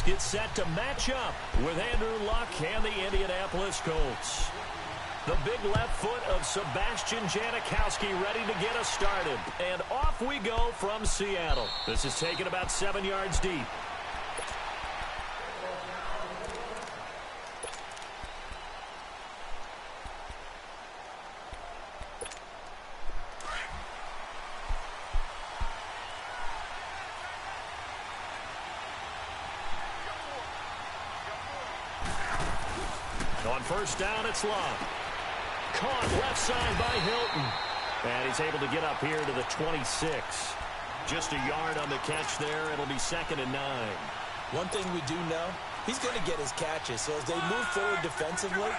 get set to match up with Andrew Luck and the Indianapolis Colts. The big left foot of Sebastian Janikowski ready to get us started. And off we go from Seattle. This is taken about 7 yards deep. On first down, it's Love. Caught left side by Hilton. And he's able to get up here to the 26. Just a yard on the catch there. It'll be 2nd and 9. One thing we do know, he's going to get his catches. So as they move forward defensively,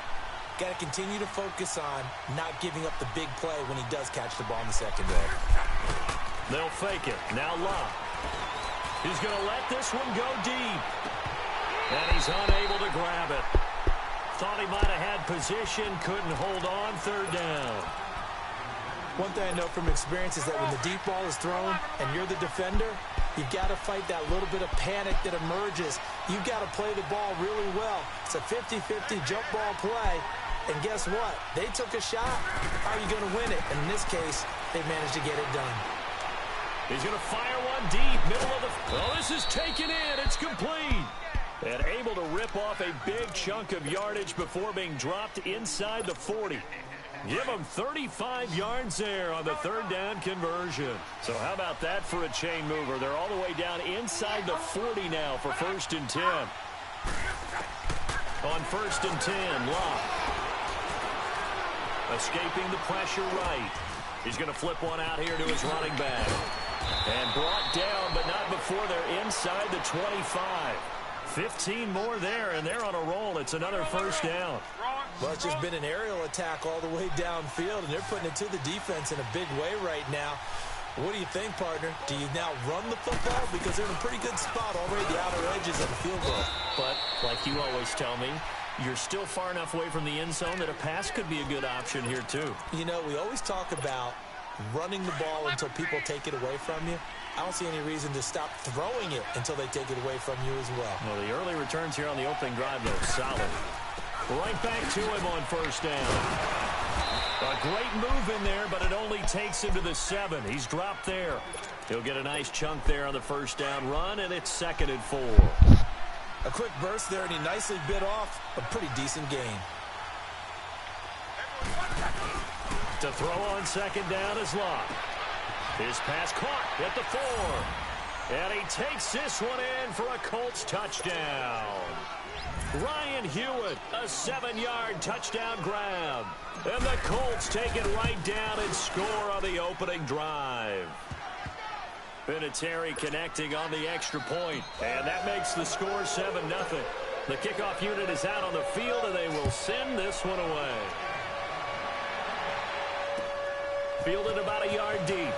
got to continue to focus on not giving up the big play when he does catch the ball in the secondary. They'll fake it. Now Love. He's going to let this one go deep. And he's unable to grab it. Thought he might have had position, couldn't hold on, 3rd down. One thing I know from experience is that when the deep ball is thrown and you're the defender, you've got to fight that little bit of panic that emerges. You've got to play the ball really well. It's a 50-50 jump ball play. And guess what? They took a shot. How are you going to win it? And in this case, they managed to get it done. He's going to fire one deep, middle of the... Oh, this is taken in. It's complete. And able to rip off a big chunk of yardage before being dropped inside the 40. Give him 35 yards there on the 3rd down conversion. So how about that for a chain mover? They're all the way down inside the 40 now for 1st and 10. On 1st and 10, Locke. Escaping the pressure right. He's going to flip one out here to his running back. And brought down, but not before they're inside the 25. 15 more there, and they're on a roll. It's another 1st down. Well, it's just been an aerial attack all the way downfield, and they're putting it to the defense in a big way right now. What do you think, partner? Do you now run the football? Because they're in a pretty good spot already at the outer edges of the field goal. But, like you always tell me, you're still far enough away from the end zone that a pass could be a good option here, too. You know, we always talk about running the ball until people take it away from you. I don't see any reason to stop throwing it until they take it away from you as well. Well, the early returns here on the opening drive, though, solid. Right back to him on 1st down. A great move in there, but it only takes him to the 7. He's dropped there. He'll get a nice chunk there on the 1st down run, and it's 2nd and 4. A quick burst there, and he nicely bit off a pretty decent gain. To throw on 2nd down is Locke. His pass caught at the 4. And he takes this one in for a Colts touchdown. Ryan Hewitt, a 7-yard touchdown grab. And the Colts take it right down and score on the opening drive. Vinatieri connecting on the extra point. And that makes the score 7-0. The kickoff unit is out on the field, and they will send this one away. Fielded about a yard deep.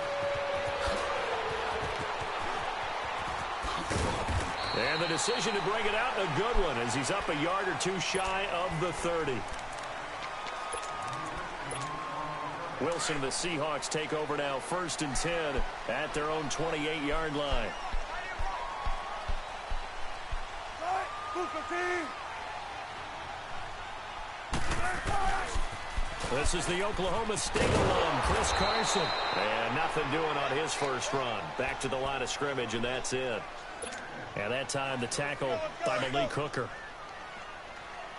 And the decision to bring it out, a good one, as he's up a yard or two shy of the 30. Wilson and the Seahawks take over now, 1st and 10 at their own 28-yard line. This is the Oklahoma State alum, Chris Carson. And nothing doing on his first run. Back to the line of scrimmage, and that's it. And that time, the tackle by Malik Hooker.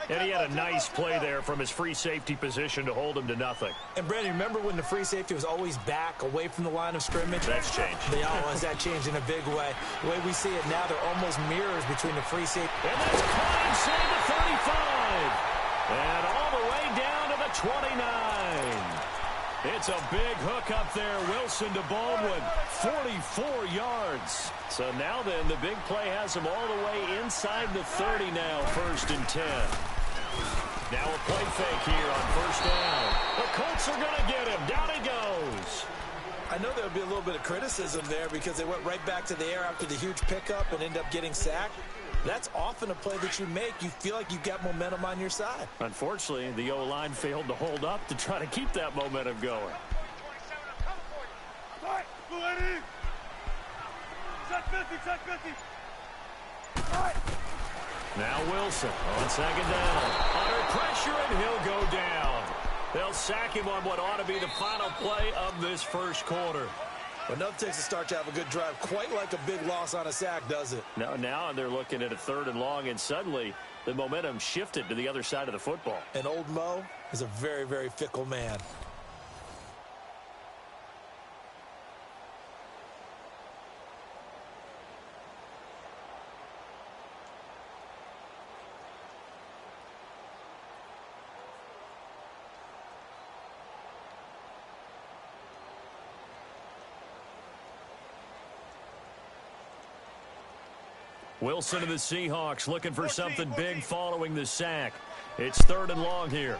And he had a nice play there from his free safety position to hold him to nothing. And, Brandon, remember when the free safety was always back away from the line of scrimmage? That's changed. That changed in a big way. The way we see it now, they're almost mirrors between the free safety. And that's caught inside the 35. And all the way down to the 29. It's a big hook up there. Wilson to Baldwin. 44 yards. So now then, the big play has him all the way inside the 30 now, 1st and 10. Now a play fake here on 1st down. The Colts are going to get him. Down he goes. I know there would be a little bit of criticism there because they went right back to the air after the huge pickup and ended up getting sacked. That's often a play that you make. You feel like you've got momentum on your side. Unfortunately, the O-line failed to hold up to try to keep that momentum going. Now Wilson on second down. Under pressure, and he'll go down. They'll sack him on what ought to be the final play of this first quarter. Enough takes a start to have a good drive. Quite like a big loss on a sack, does it? Now they're looking at a 3rd and long, and suddenly the momentum shifted to the other side of the football. And old Mo is a very, very fickle man. Wilson of the Seahawks looking for something big following the sack. It's 3rd and long here.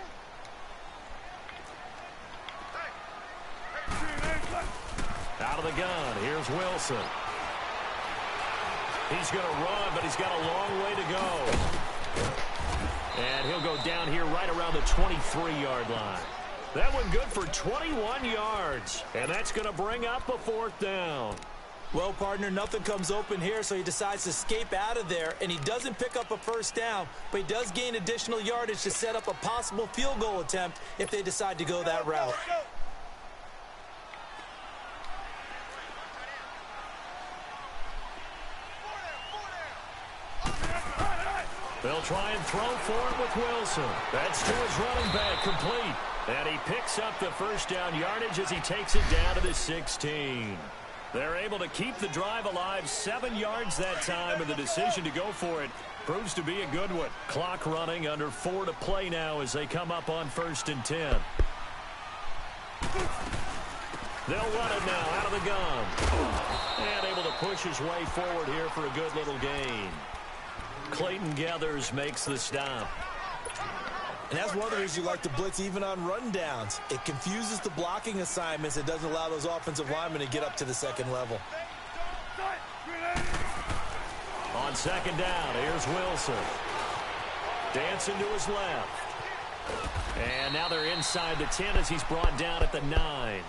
Out of the gun, here's Wilson. He's going to run, but he's got a long way to go. And he'll go down here right around the 23-yard line. That one good for 21 yards. And that's going to bring up a 4th down. Well, partner, nothing comes open here, so he decides to escape out of there, and he doesn't pick up a 1st down, but he does gain additional yardage to set up a possible field goal attempt if they decide to go that route. They'll try and throw for it with Wilson. That's to his running back, complete. And he picks up the 1st down yardage as he takes it down to the 16. They're able to keep the drive alive, 7 yards that time, and the decision to go for it proves to be a good one. Clock running, under 4 to play now as they come up on 1st and 10. They'll run it now out of the gun. And able to push his way forward here for a good little gain. Clayton Gathers makes the stop. And that's one of the reasons you like to blitz even on rundowns. It confuses the blocking assignments. It doesn't allow those offensive linemen to get up to the 2nd level. On 2nd down, here's Wilson. Dancing to his left. And now they're inside the 10 as he's brought down at the 9.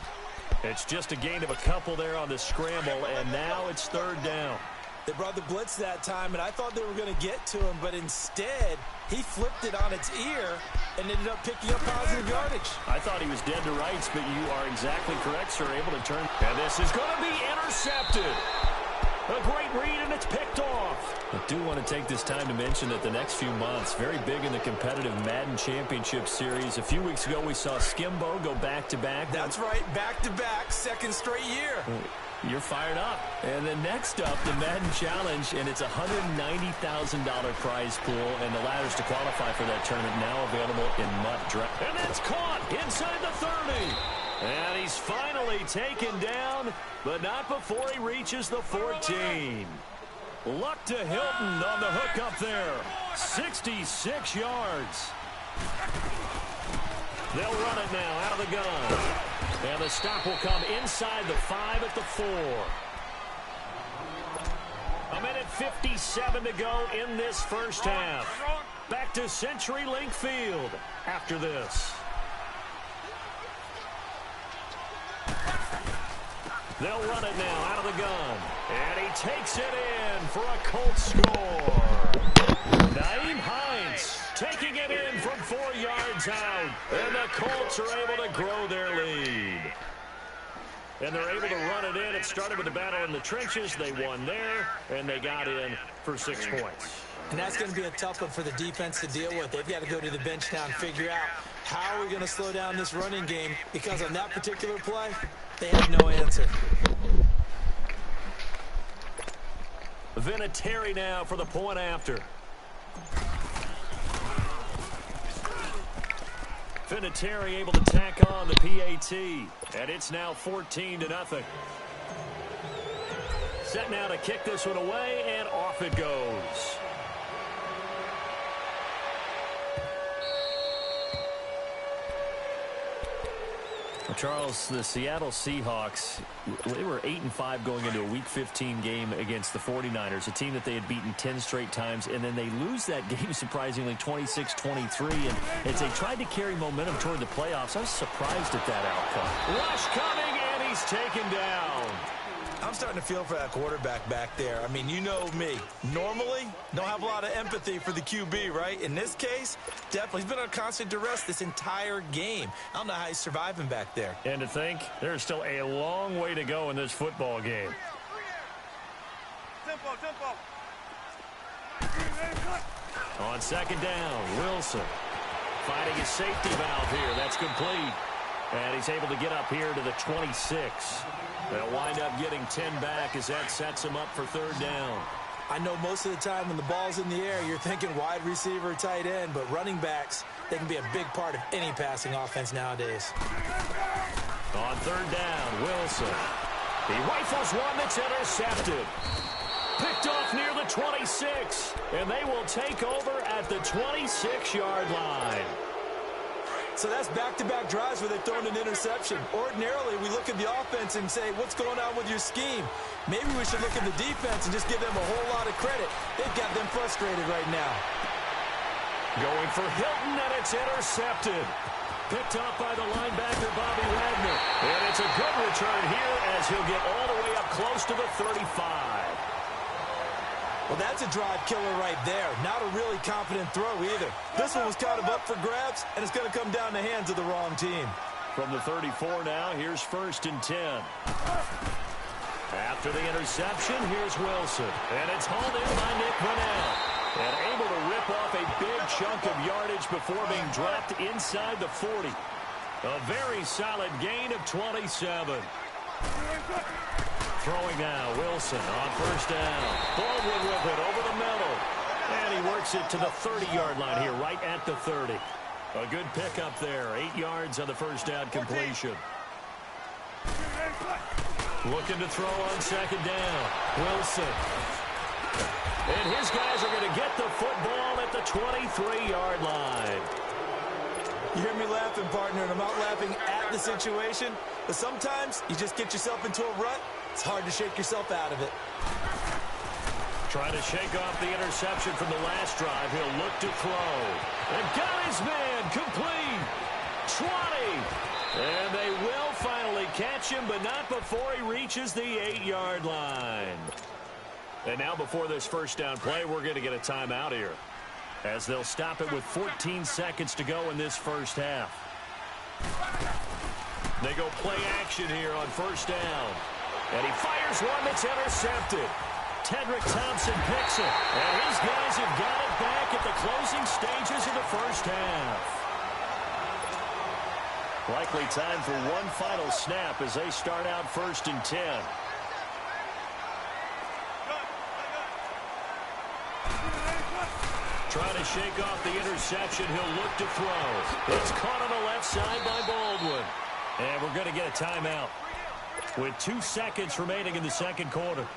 It's just a gain of a couple there on the scramble, and now it's 3rd down. They brought the blitz that time, and I thought they were going to get to him, but instead he flipped it on its ear and ended up picking up positive yardage. I thought he was dead to rights, but you are exactly correct, sir. Able to turn. And this is going to be intercepted. A great read, and it's picked off. I do want to take this time to mention that the next few months, very big in the competitive Madden Championship Series. A few weeks ago, we saw Skimbo go back-to-back. That's right, back-to-back, 2nd straight year. You're fired up. And then next up, the Madden Challenge, and it's a $190,000 prize pool, and the ladders to qualify for that tournament now available in MUT Draft. And that's caught inside the 30. And he's finally taken down, but not before he reaches the 14. Luck to Hilton on the hook up there. 66 yards. They'll run it now out of the gun. And the stop will come inside the 5 at the 4. A minute 57 to go in this first half. Back to CenturyLink Field after this. They'll run it now out of the gun. And he takes it in for a Colts score. Naeem Hines taking it in from 4 yards out. And the Colts are able to grow their lead. And they're able to run it in. It started with the battle in the trenches. They won there, and they got in for 6 points. And that's going to be a tough one for the defense to deal with. They've got to go to the bench now and figure out how are we going to slow down this running game, because on that particular play, they had no answer. Vinatieri now for the point after. Vinatieri able to tack on the PAT, and it's now 14-0. Set now to kick this one away, and off it goes. Well, Charles, the Seattle Seahawks, they were 8-5 going into a Week 15 game against the 49ers, a team that they had beaten 10 straight times, and then they lose that game surprisingly 26-23, and as they tried to carry momentum toward the playoffs, I was surprised at that outcome. Rush coming, and he's taken down. I'm starting to feel for that quarterback back there. I mean, you know me. Normally, don't have a lot of empathy for the QB, right? In this case, definitely. He's been on constant duress this entire game. I don't know how he's surviving back there. And to think, there's still a long way to go in this football game. On second down, Wilson finding his safety valve here. That's complete. And he's able to get up here to the 26. They'll wind up getting 10 back as that sets him up for third down. I know most of the time when the ball's in the air, you're thinking wide receiver, tight end, but running backs, they can be a big part of any passing offense nowadays. On third down, Wilson. He rifles one that's intercepted. Picked off near the 26, and they will take over at the 26-yard line. So that's back-to-back drives where they've thrown an interception. Ordinarily, we look at the offense and say, what's going on with your scheme? Maybe we should look at the defense and just give them a whole lot of credit. They've got them frustrated right now. Going for Hilton, and it's intercepted. Picked up by the linebacker, Bobby Wagner. And it's a good return here as he'll get all the way up close to the 35. Well, that's a drive killer right there. Not a really confident throw either. This one was kind of up for grabs, and it's going to come down the hands of the wrong team. From the 34 now, here's 1st and 10. After the interception, here's Wilson. And it's hauled in by Nick Brunell. And able to rip off a big chunk of yardage before being dropped inside the 40. A very solid gain of 27. Throwing now, Wilson on 1st down. Baldwin with it over the middle. And he works it to the 30-yard line here, right at the 30. A good pickup there. 8 yards on the 1st down completion. Looking to throw on 2nd down. Wilson. And his guys are going to get the football at the 23-yard line. You hear me laughing, partner, and I'm not laughing at the situation. But sometimes you just get yourself into a rut. It's hard to shake yourself out of it. Trying to shake off the interception from the last drive. He'll look to throw. And got his man complete. 20. And they will finally catch him, but not before he reaches the 8-yard line. And now before this 1st down play, we're going to get a timeout here, as they'll stop it with 14 seconds to go in this 1st half. They go play action here on 1st down. And he fires one that's intercepted. Tedrick Thompson picks it. And his guys have got it back at the closing stages of the 1st half. Likely time for one final snap as they start out 1st and 10. Trying to shake off the interception. He'll look to throw. It's caught on the left side by Baldwin. And we're going to get a timeout with 2 seconds remaining in the 2nd quarter.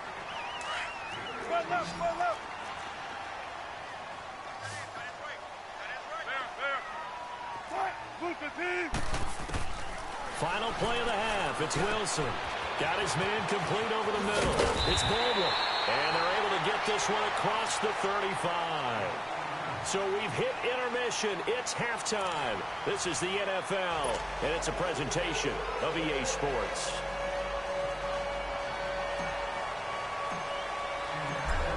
Final play of the half. It's Wilson. Got his man complete over the middle. It's Baldwin. And they're able to get this one across the 35. So we've hit intermission. It's halftime. This is the NFL, and it's a presentation of EA Sports.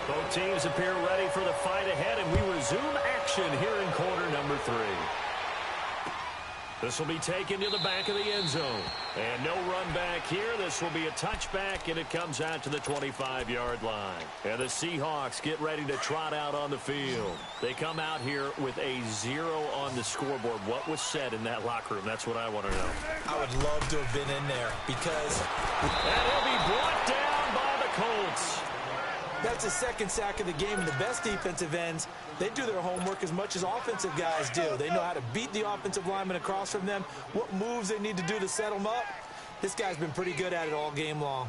Both teams appear ready for the fight ahead, and we resume action here in quarter number 3. This will be taken to the back of the end zone. And no run back here. This will be a touchback, and it comes out to the 25-yard line. And the Seahawks get ready to trot out on the field. They come out here with a 0 on the scoreboard. What was said in that locker room? That's what I want to know. I would love to have been in there because... And he'll be brought down by the Colts. That's the 2nd sack of the game, and the best defensive ends, they do their homework as much as offensive guys do. They know how to beat the offensive lineman across from them, what moves they need to do to set them up. This guy's been pretty good at it all game long.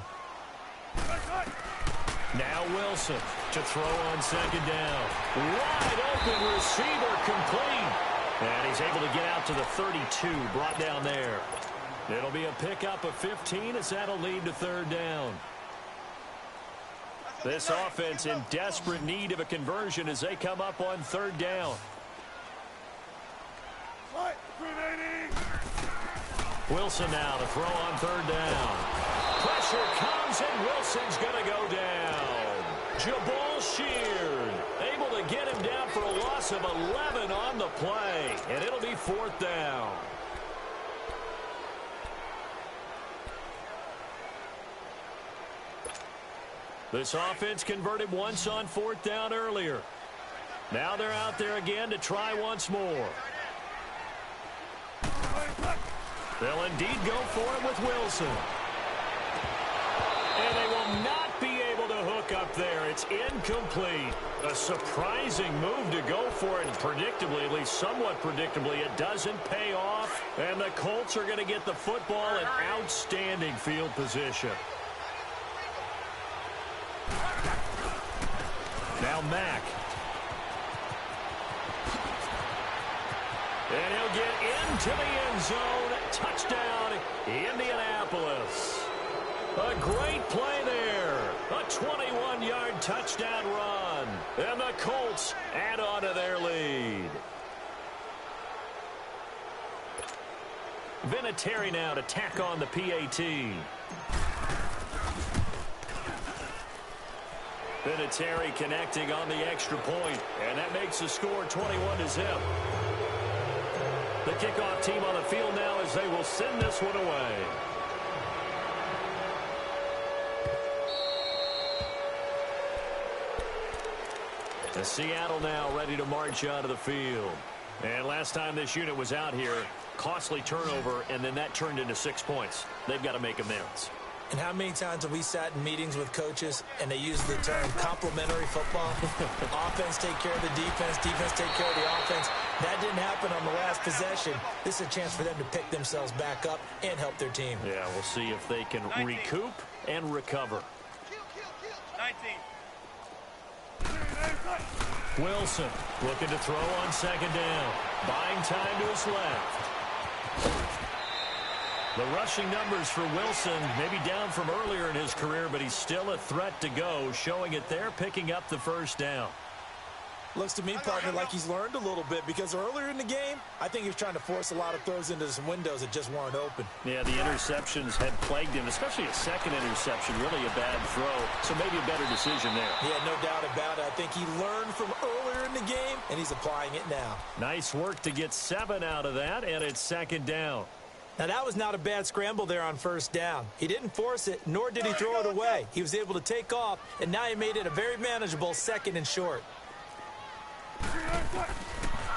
Now Wilson to throw on 2nd down. Wide open receiver complete. And he's able to get out to the 32, brought down there. It'll be a pickup of 15 as that'll lead to 3rd down. This offense in desperate need of a conversion as they come up on 3rd down. Wilson now to throw on 3rd down. pressure comes, and Wilson's going to go down. Jabal Sheard able to get him down for a loss of 11 on the play, and it'll be 4th down. This offense converted once on 4th down earlier. Now they're out there again to try once more. They'll indeed go for it with Wilson. And they will not be able to hook up there. It's incomplete. A surprising move to go for it. Predictably, at least somewhat predictably, it doesn't pay off. And the Colts are going to get the football in outstanding field position. Now Mack. And he'll get into the end zone. Touchdown, Indianapolis. A great play there. A 21-yard touchdown run. And the Colts add on to their lead. Vinatieri now to tack on the PAT. Vinatieri connecting on the extra point, and that makes the score 21-0. The kickoff team on the field now as they will send this one away. And Seattle now ready to march out of the field. And last time this unit was out here, costly turnover, and then that turned into 6 points. They've got to make amends. And how many times have we sat in meetings with coaches and they use the term complementary football? Offense take care of the defense, defense take care of the offense. That didn't happen on the last possession. This is a chance for them to pick themselves back up and help their team. Yeah, we'll see if they can recoup and recover. 19. Wilson looking to throw on 2nd down. Buying time to his left. The rushing numbers for Wilson maybe down from earlier in his career, but he's still a threat to go, showing it there, picking up the 1st down. Looks to me, partner, like he's learned a little bit, because earlier in the game, I think he was trying to force a lot of throws into some windows that just weren't open. Yeah, the interceptions had plagued him, especially a 2nd interception, really a bad throw, so maybe a better decision there. Yeah, no doubt about it. I think he learned from earlier in the game, and he's applying it now. Nice work to get 7 out of that, and it's 2nd down. Now, that was not a bad scramble there on 1st down. He didn't force it, nor did he throw it away. He was able to take off, and now he made it a very manageable 2nd and short.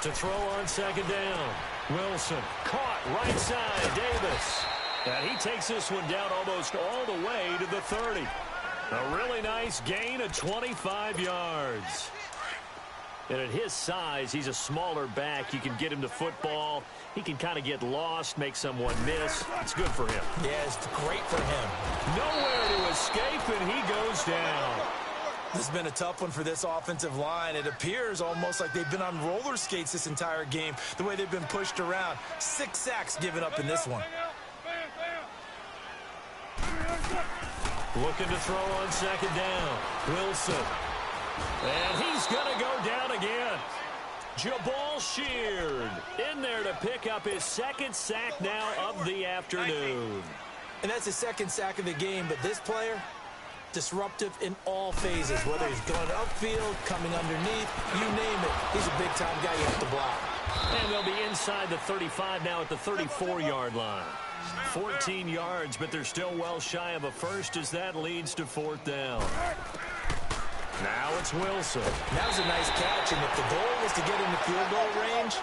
To throw on 2nd down. Wilson caught right side. Davis. And he takes this one down almost all the way to the 30. A really nice gain of 25 yards. And at his size, he's a smaller back. You can get him to football. He can kind of get lost, make someone miss. It's good for him. Yeah, it's great for him. Nowhere to escape, and he goes down. This has been a tough one for this offensive line. It appears almost like they've been on roller skates this entire game, the way they've been pushed around. 6 sacks given up in this one. Looking to throw on 2nd down. Wilson. And he's going to go down again. Jabal Sheard in there to pick up his 2nd sack now of the afternoon. And that's his 2nd sack of the game, but this player, disruptive in all phases, whether he's going upfield, coming underneath, you name it. He's a big-time guy you have to block. And they'll be inside the 35 now at the 34-yard line. 14 yards, but they're still well shy of a first as that leads to 4th down. Now it's Wilson. That was a nice catch, and if the goal was to get into field goal range,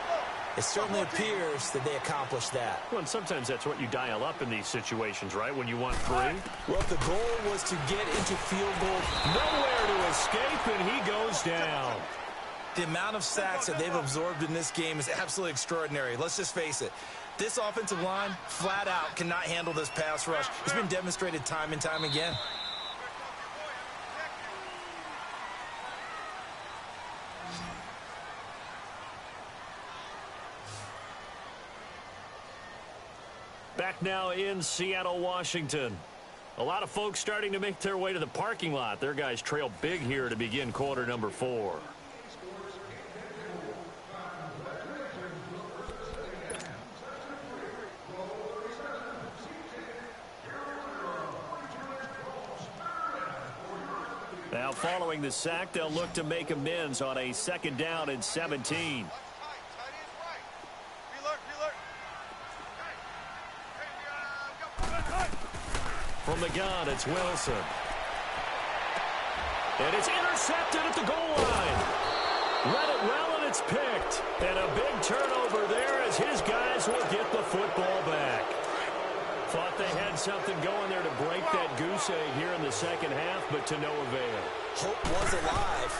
it certainly appears that they accomplished that. Well, and sometimes that's what you dial up in these situations, right, when you want 3? Well, if the goal was to get into field goal, nowhere to escape, and he goes down. The amount of sacks that they've absorbed in this game is absolutely extraordinary. Let's just face it. This offensive line, flat out, cannot handle this pass rush. It's been demonstrated time and time again. Back now in Seattle, Washington. A lot of folks starting to make their way to the parking lot. Their guys trail big here to begin quarter number 4. following the sack, they'll look to make amends on a 2nd down and 17. From the gun, it's Wilson. And it's intercepted at the goal line. Read it well, and it's picked. And a big turnover there as his guys will get the football back. Thought they had something going there to break that goose egg here in the second half, but to no avail. Hope was alive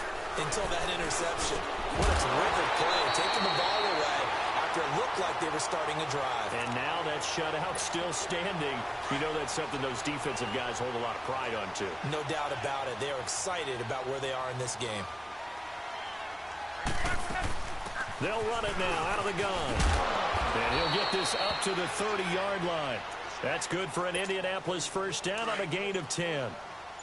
until that interception. What a terrific play, taking the ball away after it looked like they were starting a drive. And now that shutout still standing. You know that's something those defensive guys hold a lot of pride on, too. No doubt about it. They are excited about where they are in this game. They'll run it now out of the gun. And he'll get this up to the 30-yard line. That's good for an Indianapolis first down on a gain of 10.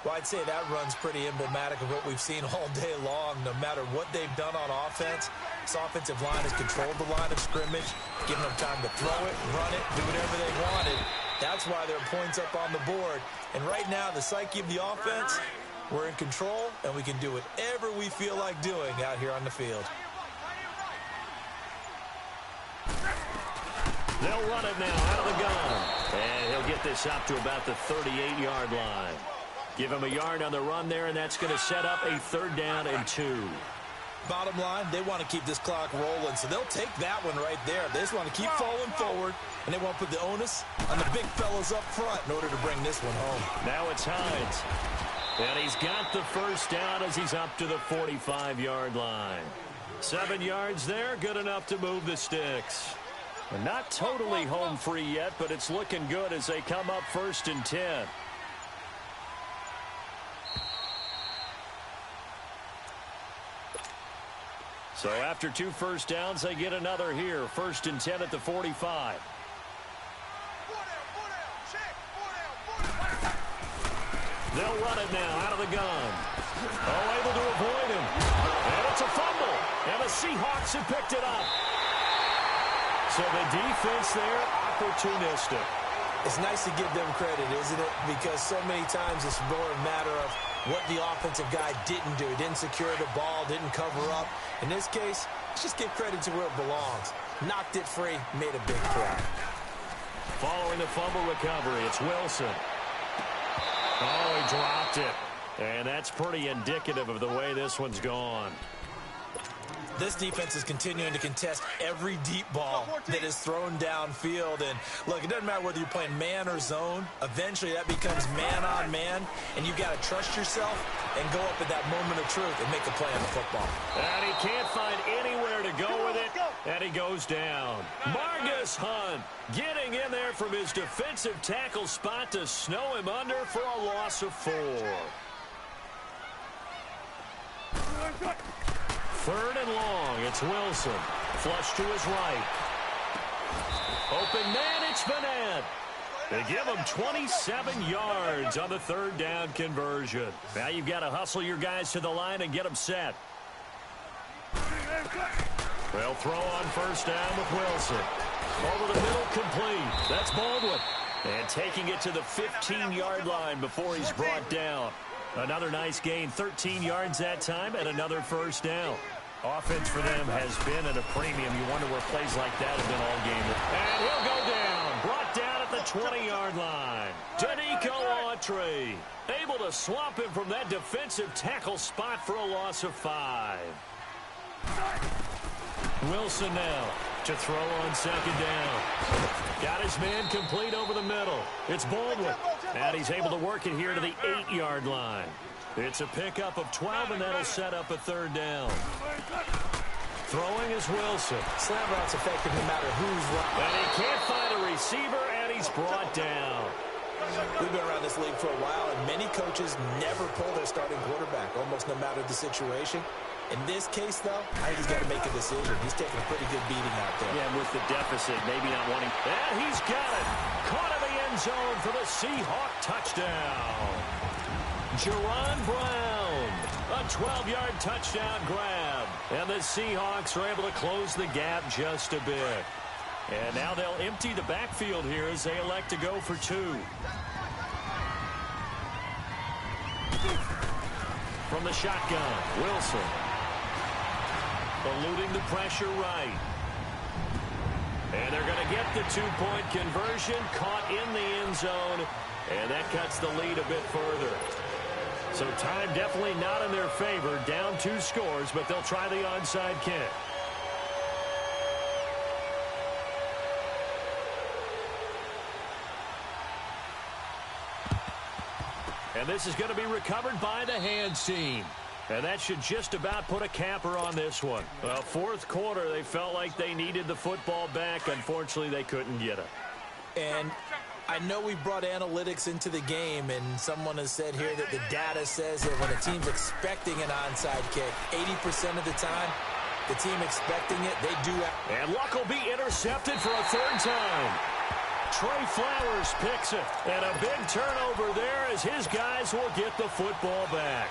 Well, I'd say that run's pretty emblematic of what we've seen all day long. No matter what they've done on offense, this offensive line has controlled the line of scrimmage, giving them time to throw it, run it, do whatever they wanted. That's why there are points up on the board. And right now, the psyche of the offense, we're in control, and we can do whatever we feel like doing out here on the field. They'll run it now out of the gun. And he'll get this up to about the 38-yard line. Give him a yard on the run there, and that's going to set up a 3rd down and 2. Bottom line, they want to keep this clock rolling, so they'll take that one right there. They just want to keep falling forward, and they want to put the onus on the big fellas up front in order to bring this one home. Now it's Hines. And he's got the first down as he's up to the 45-yard line. 7 yards there, good enough to move the sticks. And not totally home free yet, but it's looking good as they come up 1st and 10. So after 2 first downs, they get another here. 1st and 10 at the 45. They'll run it now out of the gun. Oh, able to avoid him. And it's a fumble. And the Seahawks have picked it up. So the defense there, opportunistic. It's nice to give them credit, isn't it? Because so many times it's more a matter of what the offensive guy didn't do. Didn't secure the ball, didn't cover up. In this case, let's just give credit to where it belongs. Knocked it free, made a big play. Following the fumble recovery, it's Wilson. Oh, he dropped it. And that's pretty indicative of the way this one's gone. This defense is continuing to contest every deep ball that is thrown downfield. And, look, it doesn't matter whether you're playing man or zone. Eventually, that becomes man-on-man, and you've got to trust yourself and go up at that moment of truth and make a play on the football. And he can't find anywhere to go with it, and he goes down. Margus Hunt getting in there from his defensive tackle spot to snow him under for a loss of 4. 3rd and long. It's Wilson. Flush to his right. Open man, it's Vanette. They give him 27 yards on the 3rd down conversion. Now you've got to hustle your guys to the line and get them set. They'll throw on 1st down with Wilson. Over the middle, complete. That's Baldwin. And taking it to the 15-yard line before he's brought down. Another nice gain, 13 yards that time, and another 1st down. Offense for them has been at a premium. You wonder where plays like that have been all game. And he'll go down. Brought down at the 20-yard line. Danico Autry able to swamp him from that defensive tackle spot for a loss of 5. Wilson now to throw on 2nd down. Got his man complete over the middle. It's Baldwin. And he's able to work it here to the 8-yard line. It's a pickup of 12, and that'll set up a 3rd down. Throwing is Wilson. Slam route's effective no matter who's running. And he can't find a receiver, and he's brought down. We've been around this league for a while, and many coaches never pull their starting quarterback, almost no matter the situation. In this case, though, I think he's got to make a decision. He's taking a pretty good beating out there. Yeah, with the deficit, maybe not wanting. And he's got it. Caught in the end zone for the Seahawk touchdown. Jerron Brown, a 12-yard touchdown grab. And the Seahawks are able to close the gap just a bit. And now they'll empty the backfield here as they elect to go for 2. from the shotgun. Wilson. Eluding the pressure right. And they're going to get the two-point conversion. Caught in the end zone. And that cuts the lead a bit further. So time definitely not in their favor. Down 2 scores, but they'll try the onside kick. And this is going to be recovered by the hands team. And that should just about put a capper on this one. Well, fourth quarter, they felt like they needed the football back. Unfortunately, they couldn't get it. And I know we brought analytics into the game, and someone has said here that the data says that when a team's expecting an onside kick, 80% of the time, the team expecting it, they do it. And Luck will be intercepted for a third time. Trey Flowers picks it. And a big turnover there as his guys will get the football back.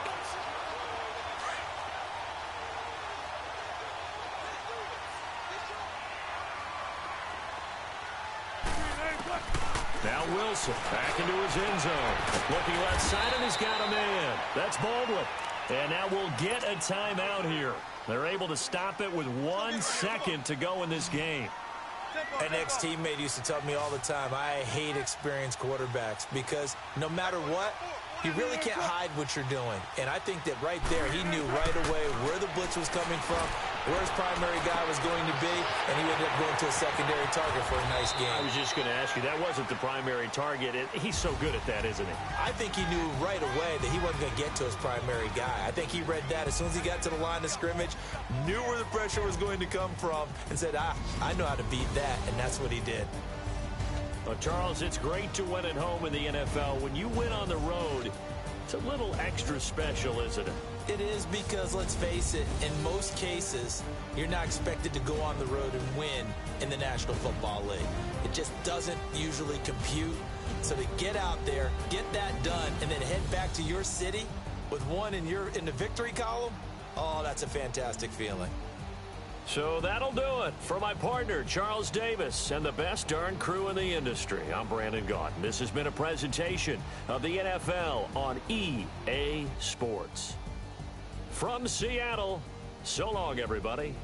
Now Wilson back into his end zone. Looking left side, and he's got a man. That's Baldwin. And now we'll get a timeout here. They're able to stop it with 1 second to go in this game. An ex-teammate used to tell me all the time, I hate experienced quarterbacks because no matter what, you really can't hide what you're doing. And I think that right there, he knew right away where the blitz was coming from, where his primary guy was going to be, and he ended up going to a secondary target for a nice game. I was just going to ask you, that wasn't the primary target. He's so good at that, isn't he? I think he knew right away that he wasn't going to get to his primary guy. I think he read that as soon as he got to the line of scrimmage, knew where the pressure was going to come from, and said, I know how to beat that, and that's what he did. Well, Charles, it's great to win at home in the NFL. When you win on the road, it's a little extra special, isn't it? It is because, let's face it, in most cases, you're not expected to go on the road and win in the National Football League. It just doesn't usually compute. So to get out there, get that done, and then head back to your city with one in the victory column, oh, that's a fantastic feeling. So that'll do it for my partner, Charles Davis, and the best darn crew in the industry. I'm Brandon Gaudin. This has been a presentation of the NFL on EA Sports. From Seattle, so long, everybody.